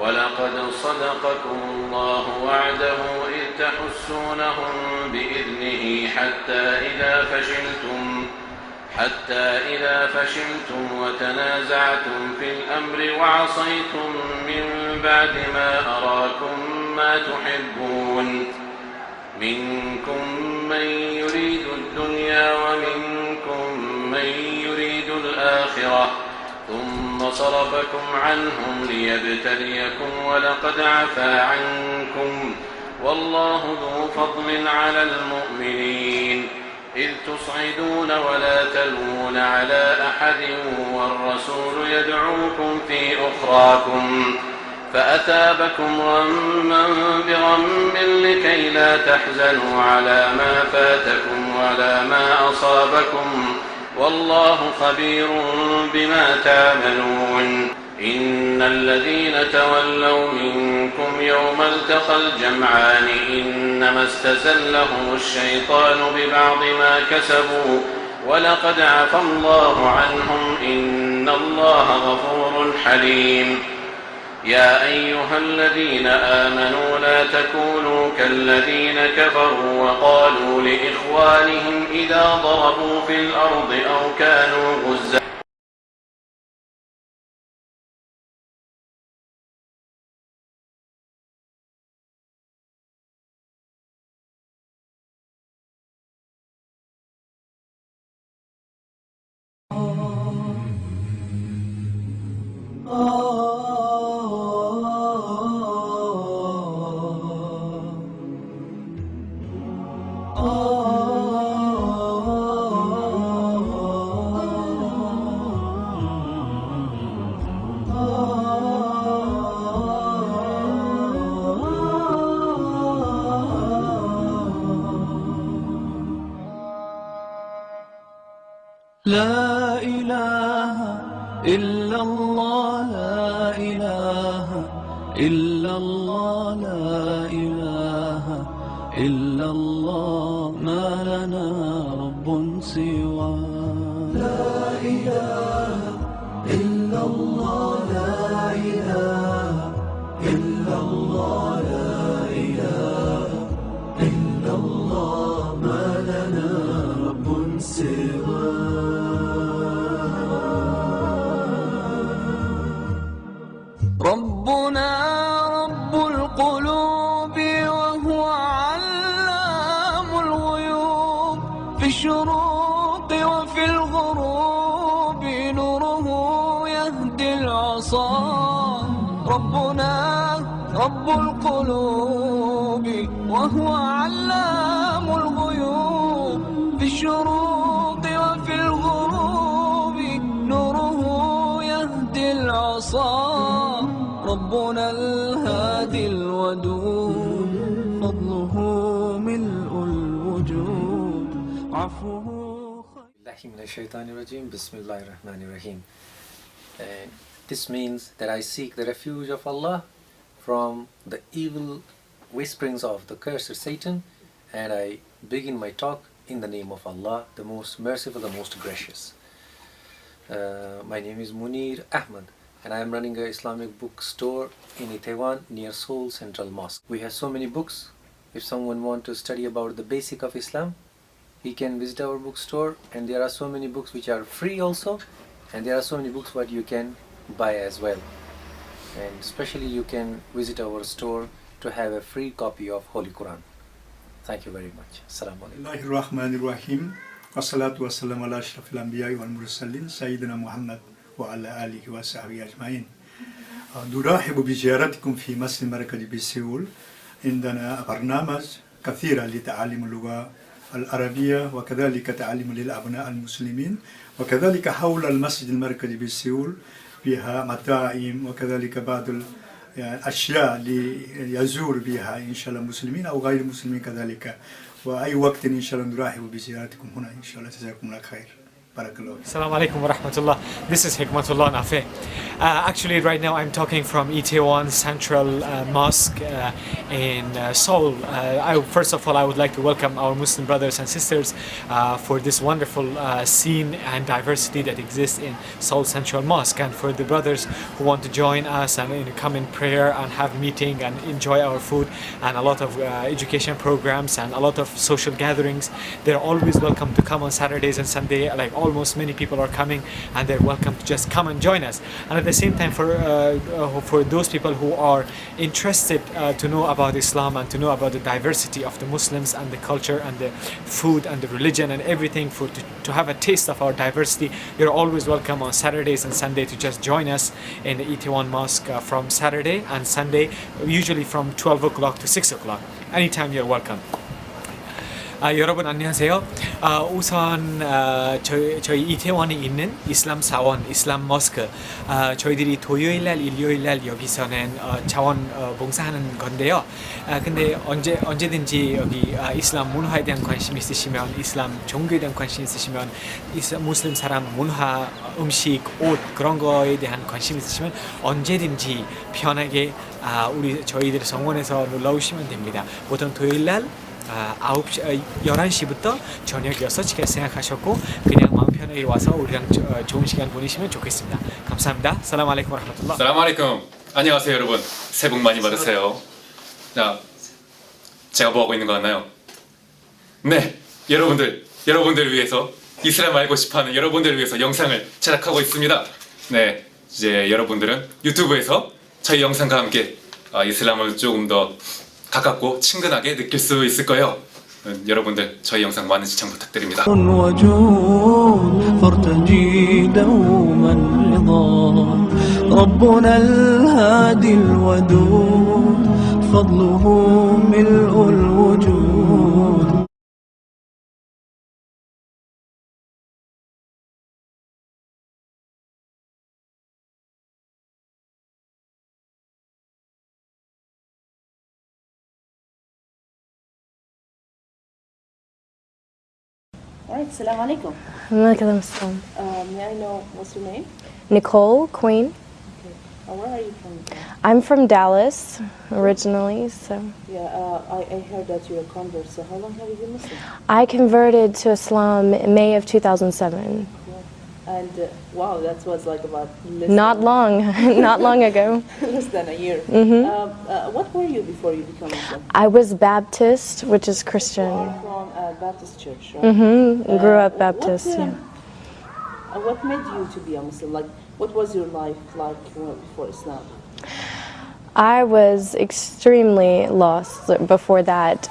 ولقد صدقكم الله وعده إذ تحسونهم بإذنه حتى إذا فشلتم وتنازعتم في الأمر وعصيتم من بعد ما أراكم ما تحبون منكم من يريد الدنيا ومنكم من يريد الآخرة ثم صرفكم عنهم ليبتليكم ولقد عفا عنكم والله ذو فضل على المؤمنين إذ تصعدون ولا تلوون على أحد والرسول يدعوكم في أخراكم فأثابكم غما بغم لكي لا تحزنوا على ما فاتكم ولا ما أصابكم والله خبير بما تعملون إن الذين تولوا منكم يوم التقى الجمعان إنما استزلهم الشيطان ببعض ما كسبوا ولقد عفا الله عنهم إن الله غفور حليم يا أيها الذين آمنوا لا تكونوا كالذين كفروا وقالوا لإخوانهم إذا ضربوا في الأرض أو كانوا غزاً لا إله إلا الله لا إله إلا الله لا إله إلا الله ما لنا رب سوى لا إله إلا الله لا إله إلا الله لا إله إلا الله ما لنا رب سوى ربنا رب القلوب وهو علام الغيوب في الشروق وفي الغروب نوره يهدي العصا ربنا رب القلوب وهو علام الغيوب في الشروق وفي الغروب نوره يهدي العصا ربنا الهادي الودود فضله ملء الوجود عفوه الله من الشيطان الرجيم بسم الله الرحمن الرحيم. This means that I seek the refuge of Allah from the evil whisperings of the cursed Satan, and I begin my talk in the name of Allah, the most merciful, the most gracious. My name is Munir Ahmad, and I am running an Islamic bookstore in Taiwan near Seoul Central Mosque. We have so many books. If someone wants to study about the basic of Islam, he can visit our bookstore, and there are so many books which are free also, and there are so many books what you can buy as well. And especially you can visit our store to have a free copy of Holy Quran. Thank you very much. Assalamu alaikum. Bismillahirrahmanirrahim. Wassalatu wassalamu ala ashrafil anbiya'i wal mursalin sayyidina Muhammad وعلى آله وصحبه أجمعين. نرحب بزيارتكم في مصر المركزي بسيول. عندنا برنامج كثيرة لتعلم اللغة العربية وكذلك تعليم للأبناء المسلمين، وكذلك حول المسجد المركزي بسيول فيها مطاعم وكذلك بعض الأشياء ليزور بها إن شاء الله المسلمين أو غير المسلمين كذلك. وأي وقت إن شاء الله نرحب بزيارتكم هنا إن شاء الله. جزاكم الله خير. Assalamu alaikum wa rahmatullah. This is Hikmatullah Nafe. Actually, right now I'm talking from Itaewon Central Mosque in Seoul. First of all, I would like to welcome our Muslim brothers and sisters for this wonderful scene and diversity that exists in Seoul Central Mosque, and for the brothers who want to join us and come in prayer and have meeting and enjoy our food and a lot of education programs and a lot of social gatherings. They're always welcome to come on Saturdays and Sunday. Like almost many people are coming, and they're welcome to just come and join us. And at the same time, for those people who are interested to know about Islam and to know about the diversity of the Muslims and the culture and the food and the religion and everything, to have a taste of our diversity, you're always welcome on Saturdays and Sunday to just join us in the Itaewon Mosque from Saturday and Sunday, usually from 12 o'clock to 6 o'clock. Anytime you're welcome. 여러분 안녕하세요. 우선 저희 이태원에 있는 이슬람 사원, 이슬람 머스크, 저희들이 토요일날, 일요일날 여기서는 자원 봉사하는 건데요. 근데 언제든지 여기 이슬람 문화에 대한 관심 있으시면, 이슬람 종교에 대한 관심 있으시면, 무슬림 사람 문화, 음식, 옷 그런 거에 대한 관심 있으시면 언제든지 편하게 저희들 성원에서 놀러 오시면 됩니다. 보통 토요일날 11시부터 저녁 6시까지 생각하셨고 그냥 마음 편하게 와서 우리랑 좋은 시간 보내시면 좋겠습니다. 감사합니다. 살람 알레이쿰 와라흐마툴라. 살람 알레이쿰. 안녕하세요 여러분. 새해 복 많이 받으세요. 자, 제가 뭐 하고 있는 거 같나요? 네, 여러분들 위해서, 이슬람 알고 싶어하는 여러분들을 위해서 영상을 제작하고 있습니다. 네, 이제 여러분들은 유튜브에서 저희 영상과 함께 이슬람을 조금 더 가깝고 친근하게 느낄 수 있을 거예요. 여러분들 저희 영상 많은 시청 부탁드립니다. ربنا الهادي الودود فضله ملء الوجود. Alright, Assalamu alaikum. Alaikum assalam. May I know what's your name? Nicole, Queen. Okay. Where are you from? I'm from Dallas originally, so. Yeah, I heard that you're a convert, so how long have you been Muslim? I converted to Islam in May of 2007. Yeah. And wow, that was like about not long ago. Less than a year. What were you before you became Muslim? I was Baptist, which is Christian. From a Baptist church, right? Grew up Baptist, yeah. What made you to be a Muslim? Like, what was your life like before Islam? I was extremely lost before that.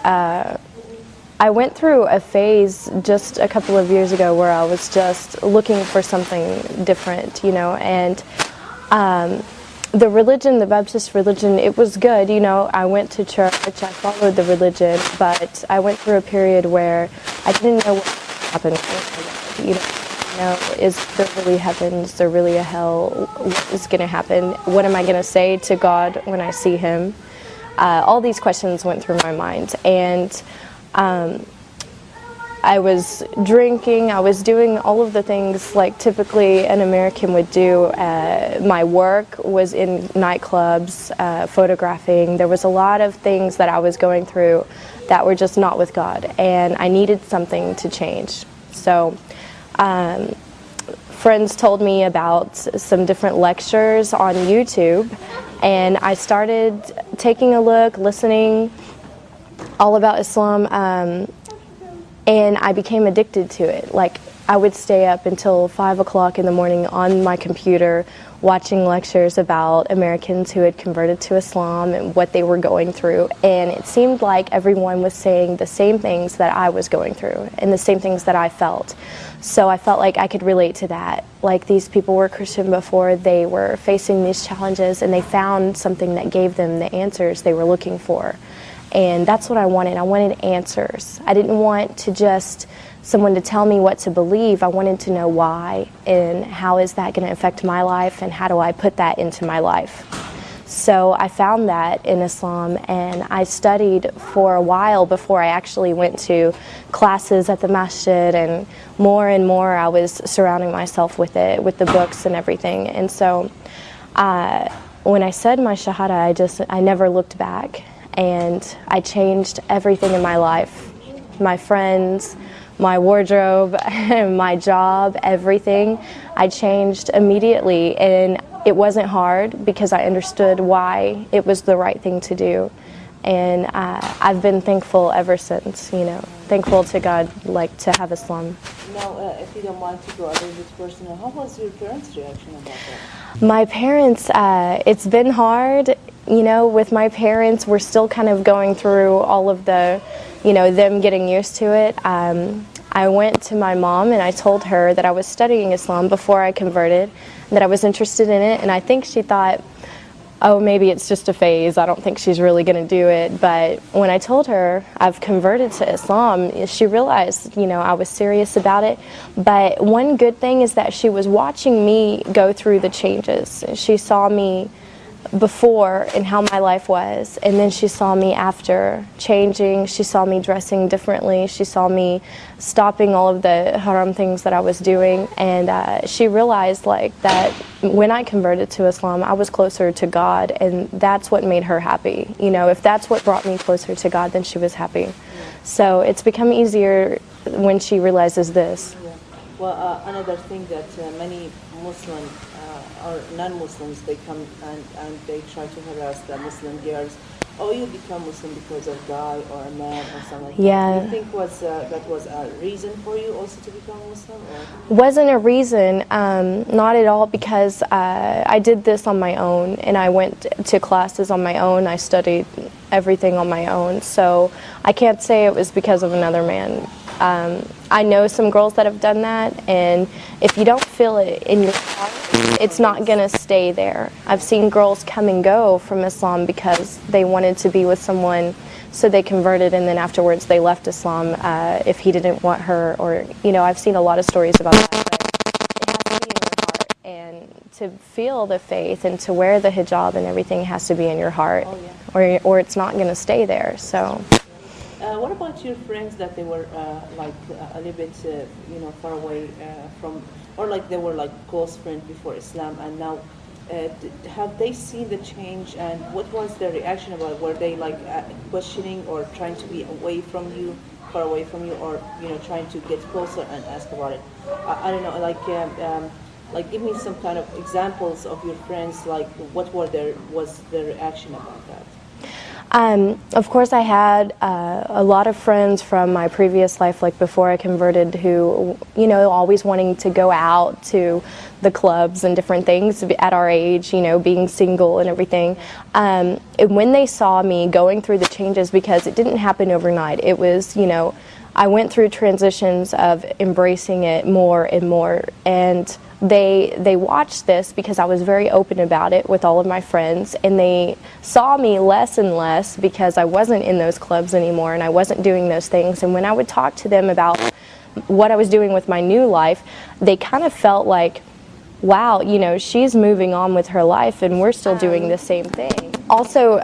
I went through a phase just a couple of years ago where I was just looking for something different, you know, and the religion, the Baptist religion, it was good, you know. I went to church, I followed the religion, but I went through a period where I didn't know what happened, you know, is there really heaven, is there really a hell, what is going to happen, what am I going to say to God when I see Him? All these questions went through my mind, and I was drinking, I was doing all of the things like typically an American would do. My work was in nightclubs, photographing. There was a lot of things that I was going through that were just not with God, and I needed something to change. So friends told me about some different lectures on YouTube, and I started taking a look, listening all about Islam, and I became addicted to it. Like, I would stay up until 5 o'clock in the morning on my computer watching lectures about Americans who had converted to Islam and what they were going through, and it seemed like everyone was saying the same things that I was going through and the same things that I felt. So I felt like I could relate to that. Like, these people were Christian before, they were facing these challenges, and they found something that gave them the answers they were looking for. And that's what I wanted. I wanted answers. I didn't want to just someone to tell me what to believe. I wanted to know why, and how is that going to affect my life, and how do I put that into my life. So I found that in Islam, and I studied for a while before I actually went to classes at the masjid, and more I was surrounding myself with it, with the books and everything. And so when I said my shahada, I never looked back, and I changed everything in my life, my friends, my wardrobe, my job, everything. I changed immediately, and it wasn't hard because I understood why it was the right thing to do. And I've been thankful ever since, you know, thankful to God, like, to have Islam. Now, if you don't mind to go a little bit personal, how was your parents' reaction about that? My parents, it's been hard, you know, with my parents. We're still kind of going through all of the, you know, them getting used to it. I went to my mom and I told her that I was studying Islam before I converted, that I was interested in it, and I think she thought, oh, maybe it's just a phase, I don't think she's really going to do it. But when I told her I've converted to Islam, she realized, you know, I was serious about it. But one good thing is that she was watching me go through the changes. She saw me before and how my life was, and then she saw me after changing. She saw me dressing differently. She saw me stopping all of the haram things that I was doing, and she realized, like, that when I converted to Islam, I was closer to God, and that's what made her happy. You know, if that's what brought me closer to God, then she was happy. Yeah. So it's become easier when she realizes this. Yeah. Well, another thing that many Muslim or non-Muslims, they come and they try to harass the Muslim girls. Oh, you become Muslim because of a guy or a man or something like yeah. that. Do you think that was a reason for you also to become Muslim? Or? Wasn't a reason, not at all, because I did this on my own, and I went to classes on my own. I studied everything on my own, so I can't say it was because of another man. I know some girls that have done that, and if you don't feel it in your heart, it's not going to stay there. I've seen girls come and go from Islam because they wanted to be with someone, so they converted, and then afterwards they left Islam if he didn't want her, or, you know, I've seen a lot of stories about that. But it has to be in your heart, and to feel the faith and to wear the hijab and everything has to be in your heart, or it's not going to stay there. So. What about your friends that they were like a little bit, you know, far away from, or like they were like close friends before Islam, and now have they seen the change, and what was their reaction about it? Were they like questioning or trying to be away from you, far away from you, or, you know, trying to get closer and ask about it? I don't know, like give me some kind of examples of your friends, like what was their reaction about that? Of course, I had a lot of friends from my previous life, like before I converted, who, you know, always wanting to go out to the clubs and different things at our age, you know, being single and everything. And when they saw me going through the changes, because it didn't happen overnight, it was, you know, I went through transitions of embracing it more and more, and they watched this because I was very open about it with all of my friends, and they saw me less and less because I wasn't in those clubs anymore and I wasn't doing those things. And when I would talk to them about what I was doing with my new life, they kind of felt like, wow, you know, she's moving on with her life and we're still doing the same thing. Also,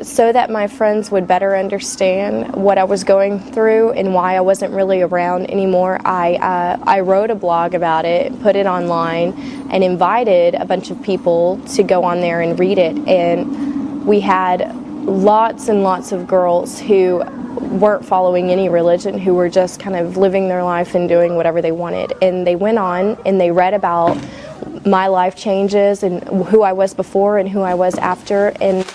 so that my friends would better understand what I was going through and why I wasn't really around anymore, I wrote a blog about it, put it online, and invited a bunch of people to go on there and read it. And we had lots and lots of girls who weren't following any religion, who were just kind of living their life and doing whatever they wanted. And they went on and they read about my life changes and who I was before and who I was after, and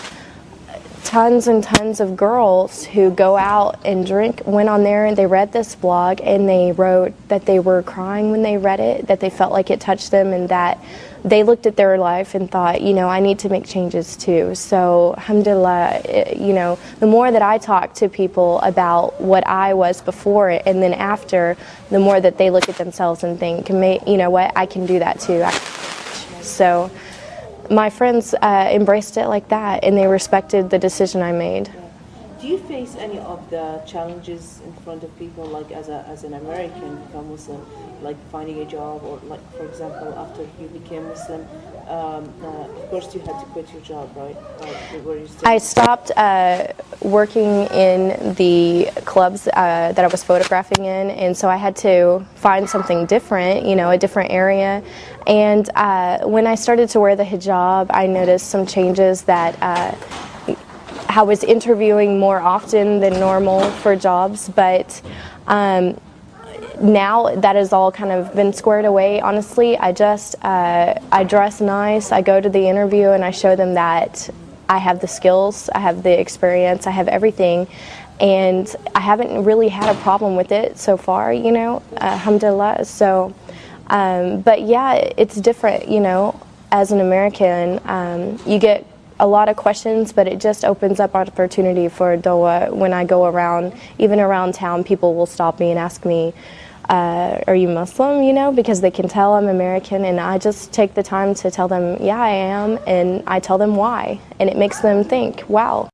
tons and tons of girls who go out and drink went on there and they read this blog and they wrote that they were crying when they read it, that they felt like it touched them, and that they looked at their life and thought, you know, I need to make changes too. So alhamdulillah, you know, the more that I talk to people about what I was before it and then after, the more that they look at themselves and think, you know what, I can do that too. So my friends embraced it like that, and they respected the decision I made. Do you face any of the challenges in front of people, like as an American become Muslim, like finding a job, or like for example after you became Muslim, of course you had to quit your job, right? Were you still... I stopped working in the clubs that I was photographing in, and so I had to find something different, you know, a different area. And when I started to wear the hijab, I noticed some changes that I was interviewing more often than normal for jobs, but now that has all kind of been squared away. Honestly, I dress nice, I go to the interview and I show them that I have the skills, I have the experience, I have everything, and I haven't really had a problem with it so far, you know, alhamdulillah. So, but yeah, it's different, you know, as an American, you get a lot of questions, but it just opens up opportunity for dawah. When I go around, even around town, people will stop me and ask me, are you Muslim, you know, because they can tell I'm American, and I just take the time to tell them, yeah, I am, and I tell them why, and it makes them think, wow.